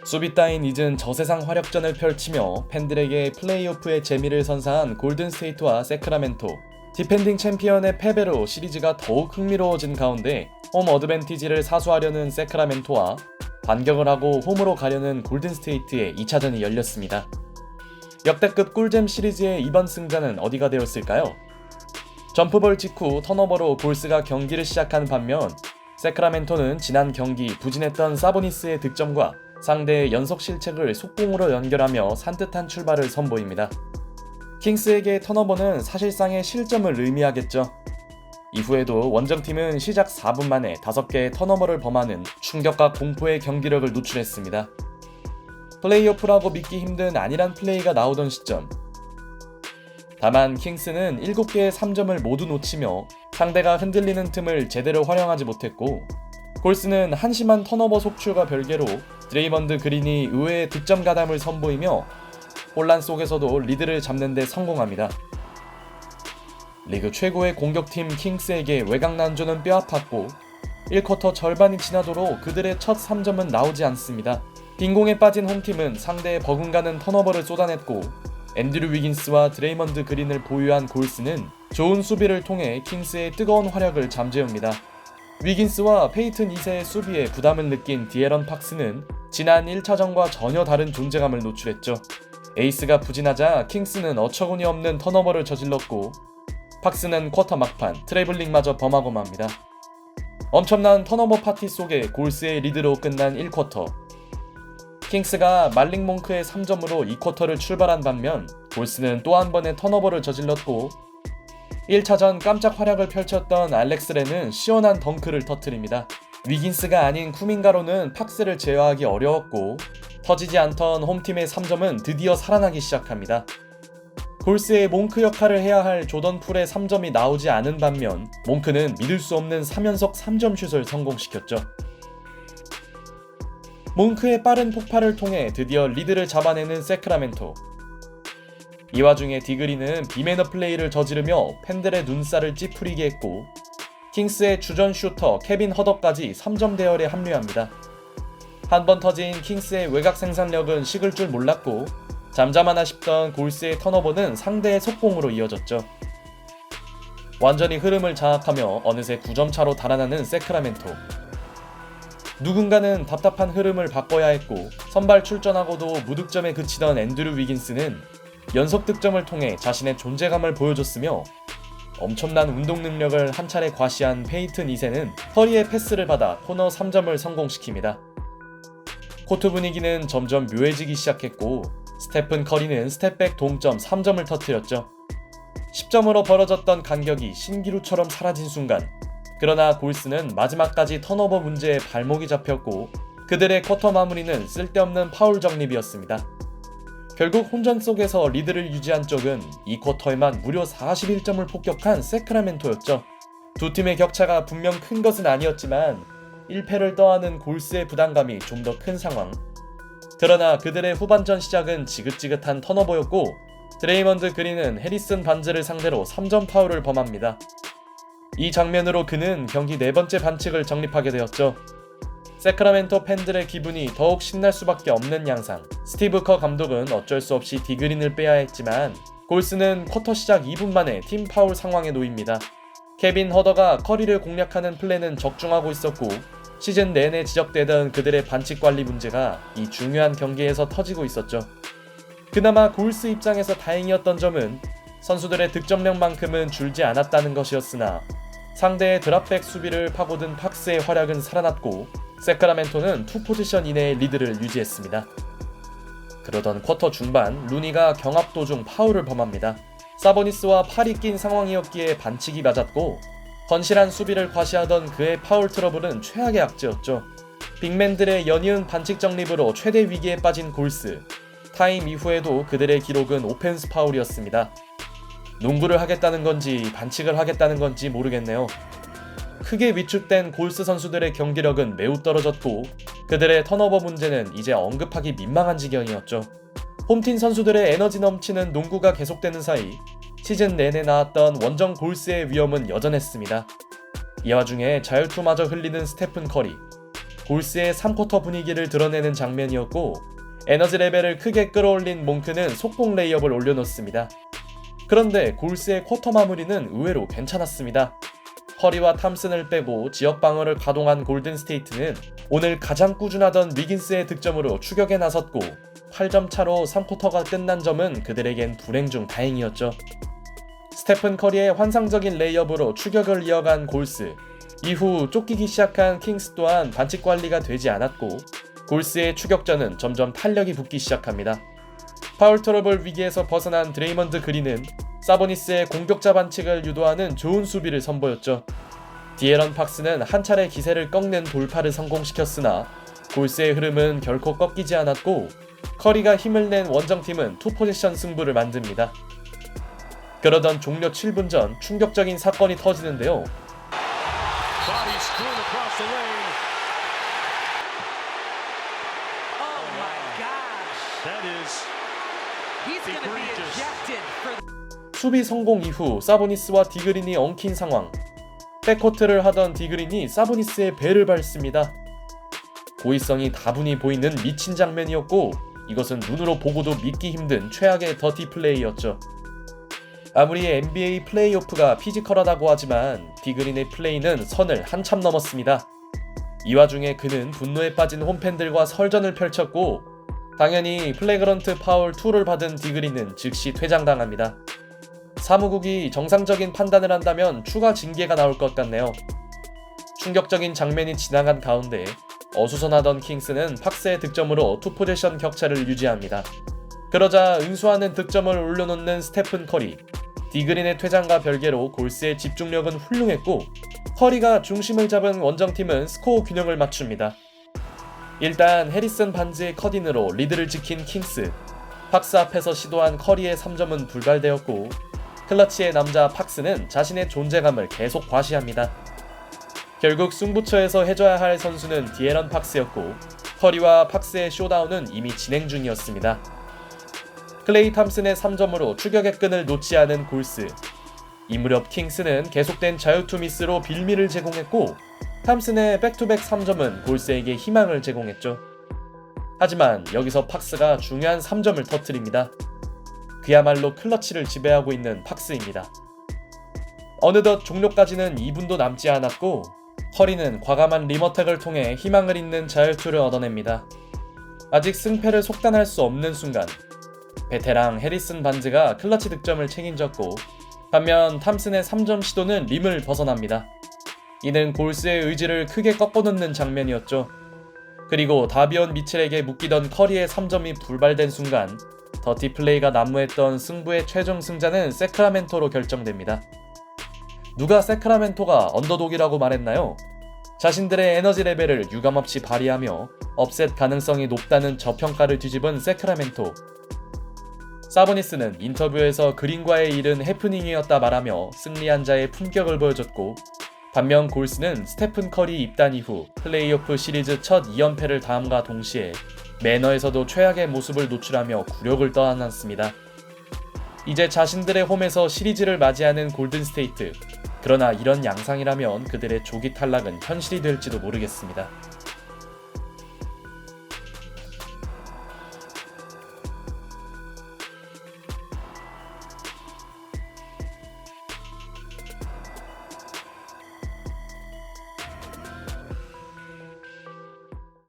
수비 따윈 잊은 저세상 화력전을 펼치며 팬들에게 플레이오프의 재미를 선사한 골든스테이트와 세크라멘토. 디펜딩 챔피언의 패배로 시리즈가 더욱 흥미로워진 가운데 홈 어드밴티지를 사수하려는 세크라멘토와 반격을 하고 홈으로 가려는 골든스테이트의 2차전이 열렸습니다. 역대급 꿀잼 시리즈의 이번 승자는 어디가 되었을까요? 점프볼 직후 턴오버로 골스가 경기를 시작한 반면 세크라멘토는 지난 경기 부진했던 사보니스의 득점과 상대의 연속 실책을 속공으로 연결하며 산뜻한 출발을 선보입니다. 킹스에게 턴오버는 사실상의 실점을 의미하겠죠. 이후에도 원정팀은 시작 4분 만에 5개의 턴오버를 범하는 충격과 공포의 경기력을 노출했습니다. 플레이오프라고 믿기 힘든 안일한 플레이가 나오던 시점. 다만 킹스는 7개의 3점을 모두 놓치며 상대가 흔들리는 틈을 제대로 활용하지 못했고, 골스는 한심한 턴오버 속출과 별개로 드레이먼드 그린이 의외의 득점 가담을 선보이며 혼란 속에서도 리드를 잡는 데 성공합니다. 리그 최고의 공격팀 킹스에게 외곽 난조는 뼈아팠고 1쿼터 절반이 지나도록 그들의 첫 3점은 나오지 않습니다. 빈공에 빠진 홈팀은 상대의 버금가는 턴오버를 쏟아냈고 앤드류 위긴스와 드레이먼드 그린을 보유한 골스는 좋은 수비를 통해 킹스의 뜨거운 화력을 잠재웁니다. 위긴스와 페이튼 2세의 수비에 부담을 느낀 디에런 팍스는 지난 1차전과 전혀 다른 존재감을 노출했죠. 에이스가 부진하자 킹스는 어처구니 없는 턴오버를 저질렀고 팍스는 쿼터 막판 트래블링마저 범하고 맙니다. 엄청난 턴오버 파티 속에 골스의 리드로 끝난 1쿼터. 킹스가 말링 몽크의 3점으로 2쿼터를 출발한 반면 골스는 또 한 번의 턴오버를 저질렀고 1차전 깜짝 활약을 펼쳤던 알렉스 렌은 시원한 덩크를 터뜨립니다. 위긴스가 아닌 쿠민가로는 팍스를 제어하기 어려웠고 터지지 않던 홈팀의 3점은 드디어 살아나기 시작합니다. 골스의 몽크 역할을 해야 할 조던 풀의 3점이 나오지 않은 반면 몽크는 믿을 수 없는 3연속 3점 슛을 성공시켰죠. 몽크의 빠른 폭발을 통해 드디어 리드를 잡아내는 세크라멘토. 이 와중에 디그리는 비매너 플레이를 저지르며 팬들의 눈살을 찌푸리게 했고 킹스의 주전 슈터 케빈 허더까지 3점 대열에 합류합니다. 한 번 터진 킹스의 외곽 생산력은 식을 줄 몰랐고 잠잠하나 싶던 골스의 턴오버는 상대의 속공으로 이어졌죠. 완전히 흐름을 장악하며 어느새 9점 차로 달아나는 세크라멘토. 누군가는 답답한 흐름을 바꿔야 했고 선발 출전하고도 무득점에 그치던 앤드류 위긴스는 연속 득점을 통해 자신의 존재감을 보여줬으며 엄청난 운동 능력을 한 차례 과시한 페이튼 2세는 허리의 패스를 받아 코너 3점을 성공시킵니다. 코트 분위기는 점점 묘해지기 시작했고 스테픈 커리는 스텝백 동점 3점을 터뜨렸죠. 10점으로 벌어졌던 간격이 신기루처럼 사라진 순간, 그러나 골스는 마지막까지 턴오버 문제에 발목이 잡혔고 그들의 쿼터 마무리는 쓸데없는 파울 적립이었습니다. 결국 혼전 속에서 리드를 유지한 쪽은 이 쿼터에만 무려 41점을 폭격한 세크라멘토였죠. 두 팀의 격차가 분명 큰 것은 아니었지만 1패를 떠안은 골스의 부담감이 좀 더 큰 상황. 그러나 그들의 후반전 시작은 지긋지긋한 턴오버였고 드레이먼드 그린은 해리슨 반즈를 상대로 3점 파울을 범합니다. 이 장면으로 그는 경기 4번째 반칙을 적립하게 되었죠. 세크라멘토 팬들의 기분이 더욱 신날 수밖에 없는 양상. 스티브 커 감독은 어쩔 수 없이 디그린을 빼야 했지만 골스는 쿼터 시작 2분 만에 팀 파울 상황에 놓입니다. 케빈 허더가 커리를 공략하는 플랜은 적중하고 있었고 시즌 내내 지적되던 그들의 반칙 관리 문제가 이 중요한 경기에서 터지고 있었죠. 그나마 골스 입장에서 다행이었던 점은 선수들의 득점력만큼은 줄지 않았다는 것이었으나 상대의 드랍백 수비를 파고든 팍스의 활약은 살아났고 세크라멘토는 투 포지션 이내의 리드를 유지했습니다. 그러던 쿼터 중반 루니가 경합 도중 파울을 범합니다. 사보니스와 팔이 낀 상황이었기에 반칙이 맞았고 건실한 수비를 과시하던 그의 파울 트러블은 최악의 악재였죠. 빅맨들의 연이은 반칙 적립으로 최대 위기에 빠진 골스. 타임 이후에도 그들의 기록은 오펜스 파울이었습니다. 농구를 하겠다는 건지 반칙을 하겠다는 건지 모르겠네요. 크게 위축된 골스 선수들의 경기력은 매우 떨어졌고 그들의 턴오버 문제는 이제 언급하기 민망한 지경이었죠. 홈팀 선수들의 에너지 넘치는 농구가 계속되는 사이 시즌 내내 나왔던 원정 골스의 위험은 여전했습니다. 이 와중에 자유투마저 흘리는 스테픈 커리. 골스의 3쿼터 분위기를 드러내는 장면이었고, 에너지 레벨을 크게 끌어올린 몽크는 속공 레이업을 올려놓습니다. 그런데 골스의 쿼터 마무리는 의외로 괜찮았습니다. 커리와 탐슨을 빼고 지역 방어를 가동한 골든스테이트는 오늘 가장 꾸준하던 위긴스의 득점으로 추격에 나섰고, 8점 차로 3쿼터가 끝난 점은 그들에겐 불행 중 다행이었죠. 스테픈 커리의 환상적인 레이업으로 추격을 이어간 골스. 이후 쫓기기 시작한 킹스 또한 반칙 관리가 되지 않았고, 골스의 추격전은 점점 탄력이 붙기 시작합니다. 파울 트러블 위기에서 벗어난 드레이먼드 그린은 사보니스의 공격자 반칙을 유도하는 좋은 수비를 선보였죠. 디에런 팍스는 한 차례 기세를 꺾는 돌파를 성공시켰으나 골스의 흐름은 결코 꺾이지 않았고, 커리가 힘을 낸 원정팀은 투포지션 승부를 만듭니다. 그러던 종료 7분 전 충격적인 사건이 터지는데요. 수비 성공 이후 사보니스와 디그린이 엉킨 상황. 백코트를 하던 디그린이 사보니스의 배를 밟습니다. 고의성이 다분히 보이는 미친 장면이었고, 이것은 눈으로 보고도 믿기 힘든 최악의 더티 플레이였죠. 아무리 NBA 플레이오프가 피지컬하다고 하지만 디그린의 플레이는 선을 한참 넘었습니다. 이 와중에 그는 분노에 빠진 홈팬들과 설전을 펼쳤고, 당연히 플래그런트 파울 2를 받은 디그린은 즉시 퇴장당합니다. 사무국이 정상적인 판단을 한다면 추가 징계가 나올 것 같네요. 충격적인 장면이 지나간 가운데 어수선하던 킹스는 팍스의 득점으로 투포지션 격차를 유지합니다. 그러자 응수하는 득점을 올려놓는 스테픈 커리. 디그린의 퇴장과 별개로 골스의 집중력은 훌륭했고, 커리가 중심을 잡은 원정팀은 스코어 균형을 맞춥니다. 일단 해리슨 반즈의 컷인으로 리드를 지킨 킹스. 팍스 앞에서 시도한 커리의 3점은 불발되었고, 클러치의 남자 팍스는 자신의 존재감을 계속 과시합니다. 결국 승부처에서 해줘야 할 선수는 디에런 팍스였고, 커리와 팍스의 쇼다운은 이미 진행 중이었습니다. 클레이 탐슨의 3점으로 추격의 끈을 놓지 않은 골스. 이 무렵 킹스는 계속된 자유투 미스로 빌미를 제공했고, 탐슨의 백투백 3점은 골스에게 희망을 제공했죠. 하지만 여기서 팍스가 중요한 3점을 터뜨립니다. 그야말로 클러치를 지배하고 있는 팍스입니다. 어느덧 종료까지는 2분도 남지 않았고, 커리는 과감한 림어택을 통해 희망을 잇는 자유투를 얻어냅니다. 아직 승패를 속단할 수 없는 순간, 베테랑 해리슨 반즈가 클러치 득점을 책임졌고, 반면 탐슨의 3점 시도는 림을 벗어납니다. 이는 골스의 의지를 크게 꺾어놓는 장면이었죠. 그리고 다비온 미첼에게 묶이던 커리의 3점이 불발된 순간, 더티 플레이가 난무했던 승부의 최종 승자는 세크라멘토로 결정됩니다. 누가 세크라멘토가 언더독이라고 말했나요? 자신들의 에너지 레벨을 유감없이 발휘하며 업셋 가능성이 높다는 저평가를 뒤집은 세크라멘토. 사보니스는 인터뷰에서 그린과의 일은 해프닝이었다 말하며 승리한 자의 품격을 보여줬고, 반면 골스는 스테픈 커리 입단 이후 플레이오프 시리즈 첫 2연패를 다함과 동시에 매너에서도 최악의 모습을 노출하며 굴욕을 떠안았습니다. 이제 자신들의 홈에서 시리즈를 맞이하는 골든스테이트. 그러나 이런 양상이라면 그들의 조기 탈락은 현실이 될지도 모르겠습니다.